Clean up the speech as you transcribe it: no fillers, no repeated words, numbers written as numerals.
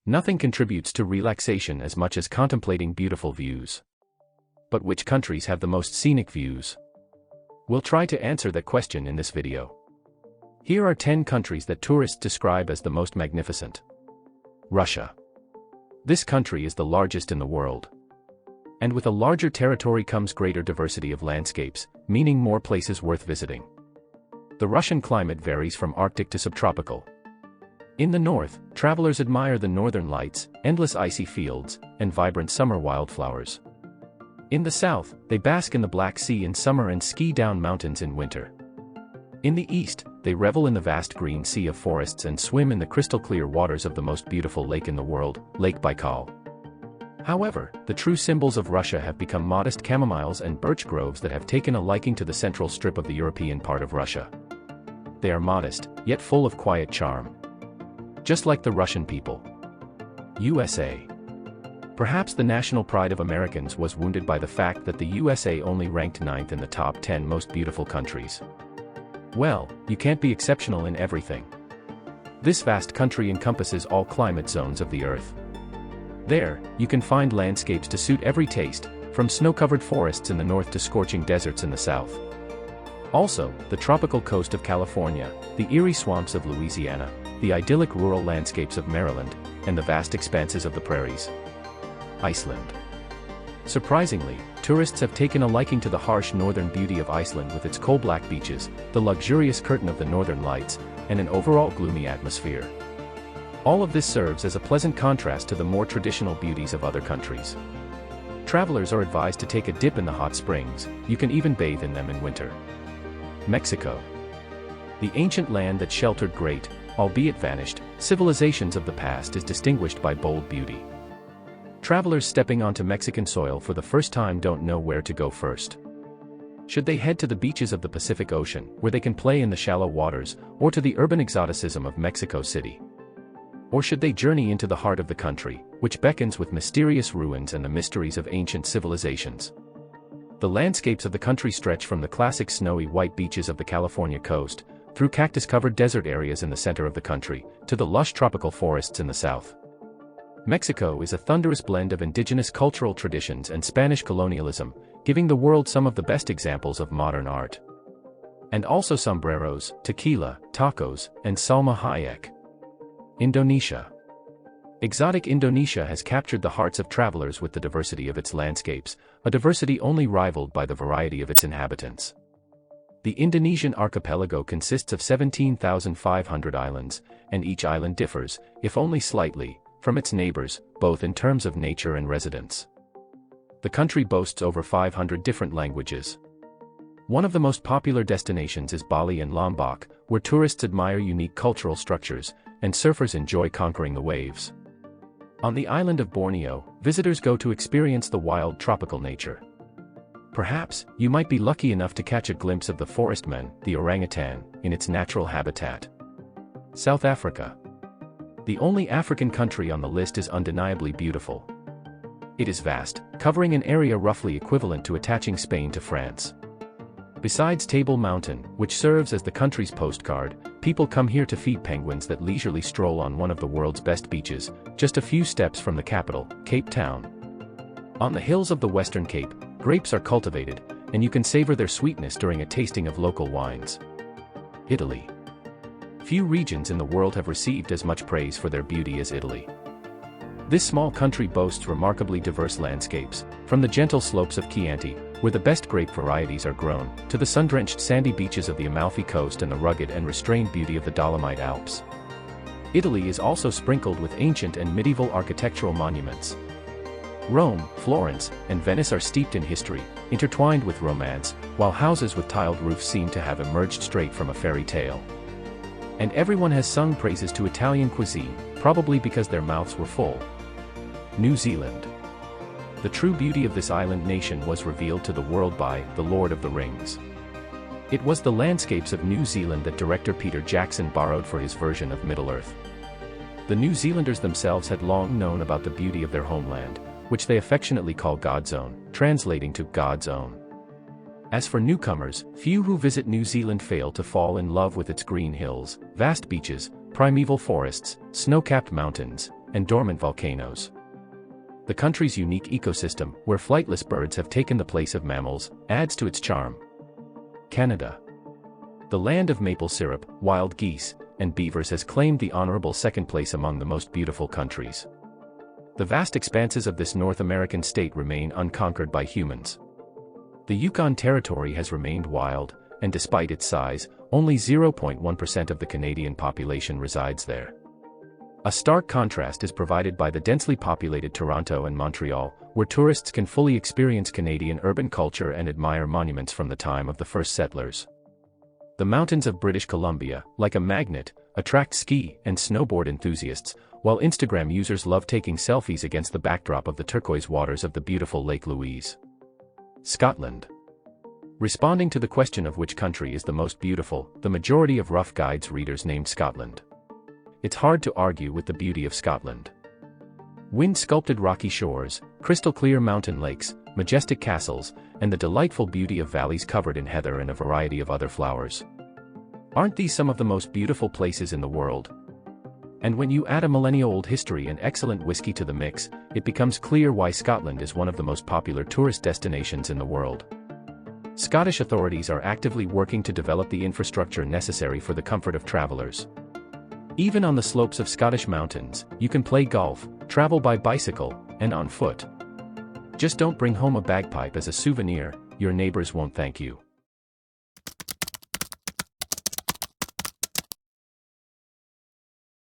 Nothing contributes to relaxation as much as contemplating beautiful views. But which countries have the most scenic views? We'll try to answer that question in this video. Here are 10 countries that tourists describe as the most magnificent. Russia. This country is the largest in the world. And with a larger territory comes greater diversity of landscapes, meaning more places worth visiting. The Russian climate varies from Arctic to subtropical. In the north, travelers admire the northern lights, endless icy fields, and vibrant summer wildflowers. In the south, they bask in the Black Sea in summer and ski down mountains in winter. In the east, they revel in the vast green sea of forests and swim in the crystal-clear waters of the most beautiful lake in the world, Lake Baikal. However, the true symbols of Russia have become modest chamomiles and birch groves that have taken a liking to the central strip of the European part of Russia. They are modest, yet full of quiet charm. Just like the Russian people. USA. Perhaps the national pride of Americans was wounded by the fact that the USA only ranked 9th in the top 10 most beautiful countries. Well, you can't be exceptional in everything. This vast country encompasses all climate zones of the Earth. There, you can find landscapes to suit every taste, from snow-covered forests in the north to scorching deserts in the south. Also, the tropical coast of California, the eerie swamps of Louisiana, the idyllic rural landscapes of Maryland, and the vast expanses of the prairies. Iceland. Surprisingly, tourists have taken a liking to the harsh northern beauty of Iceland with its coal-black beaches, the luxurious curtain of the northern lights, and an overall gloomy atmosphere. All of this serves as a pleasant contrast to the more traditional beauties of other countries. Travelers are advised to take a dip in the hot springs, you can even bathe in them in winter. Mexico. The ancient land that sheltered great, albeit vanished, civilizations of the past is distinguished by bold beauty. Travelers stepping onto Mexican soil for the first time don't know where to go first. Should they head to the beaches of the Pacific Ocean, where they can play in the shallow waters, or to the urban exoticism of Mexico City? Or should they journey into the heart of the country, which beckons with mysterious ruins and the mysteries of ancient civilizations? The landscapes of the country stretch from the classic snowy white beaches of the California coast, through cactus-covered desert areas in the center of the country, to the lush tropical forests in the south. Mexico is a thunderous blend of indigenous cultural traditions and Spanish colonialism, giving the world some of the best examples of modern art. And also sombreros, tequila, tacos, and Salma Hayek. Indonesia. Exotic Indonesia has captured the hearts of travelers with the diversity of its landscapes, a diversity only rivaled by the variety of its inhabitants. The Indonesian archipelago consists of 17,500 islands, and each island differs, if only slightly, from its neighbors, both in terms of nature and residents. The country boasts over 500 different languages. One of the most popular destinations is Bali and Lombok, where tourists admire unique cultural structures, and surfers enjoy conquering the waves. On the island of Borneo, visitors go to experience the wild tropical nature. Perhaps, you might be lucky enough to catch a glimpse of the forestman, the orangutan, in its natural habitat. South Africa. The only African country on the list is undeniably beautiful. It is vast, covering an area roughly equivalent to attaching Spain to France. Besides Table Mountain, which serves as the country's postcard, people come here to feed penguins that leisurely stroll on one of the world's best beaches, just a few steps from the capital, Cape Town. On the hills of the Western Cape, grapes are cultivated, and you can savor their sweetness during a tasting of local wines. Italy. Few regions in the world have received as much praise for their beauty as Italy. This small country boasts remarkably diverse landscapes, from the gentle slopes of Chianti, where the best grape varieties are grown, to the sun-drenched sandy beaches of the Amalfi Coast and the rugged and restrained beauty of the Dolomite Alps. Italy is also sprinkled with ancient and medieval architectural monuments. Rome, Florence, and Venice are steeped in history, intertwined with romance, while houses with tiled roofs seem to have emerged straight from a fairy tale. And everyone has sung praises to Italian cuisine, probably because their mouths were full. New Zealand. The true beauty of this island nation was revealed to the world by The Lord of the Rings. It was the landscapes of New Zealand that director Peter Jackson borrowed for his version of Middle-earth. The New Zealanders themselves had long known about the beauty of their homeland, which they affectionately call God's Own, translating to God's Own. As for newcomers, few who visit New Zealand fail to fall in love with its green hills, vast beaches, primeval forests, snow-capped mountains, and dormant volcanoes. The country's unique ecosystem, where flightless birds have taken the place of mammals, adds to its charm. Canada. The land of maple syrup, wild geese, and beavers has claimed the honorable second place among the most beautiful countries. The vast expanses of this North American state remain unconquered by humans. The Yukon Territory has remained wild, and despite its size, only 0.1% of the Canadian population resides there. A stark contrast is provided by the densely populated Toronto and Montreal, where tourists can fully experience Canadian urban culture and admire monuments from the time of the first settlers. The mountains of British Columbia, like a magnet, attract ski and snowboard enthusiasts, while Instagram users love taking selfies against the backdrop of the turquoise waters of the beautiful Lake Louise. Scotland. Responding to the question of which country is the most beautiful, the majority of Rough Guide's readers named Scotland. It's hard to argue with the beauty of Scotland. Wind-sculpted rocky shores, crystal-clear mountain lakes, majestic castles, and the delightful beauty of valleys covered in heather and a variety of other flowers. Aren't these some of the most beautiful places in the world? And when you add a millennia-old history and excellent whiskey to the mix, it becomes clear why Scotland is one of the most popular tourist destinations in the world. Scottish authorities are actively working to develop the infrastructure necessary for the comfort of travelers. Even on the slopes of Scottish mountains, you can play golf, travel by bicycle, and on foot. Just don't bring home a bagpipe as a souvenir, your neighbors won't thank you.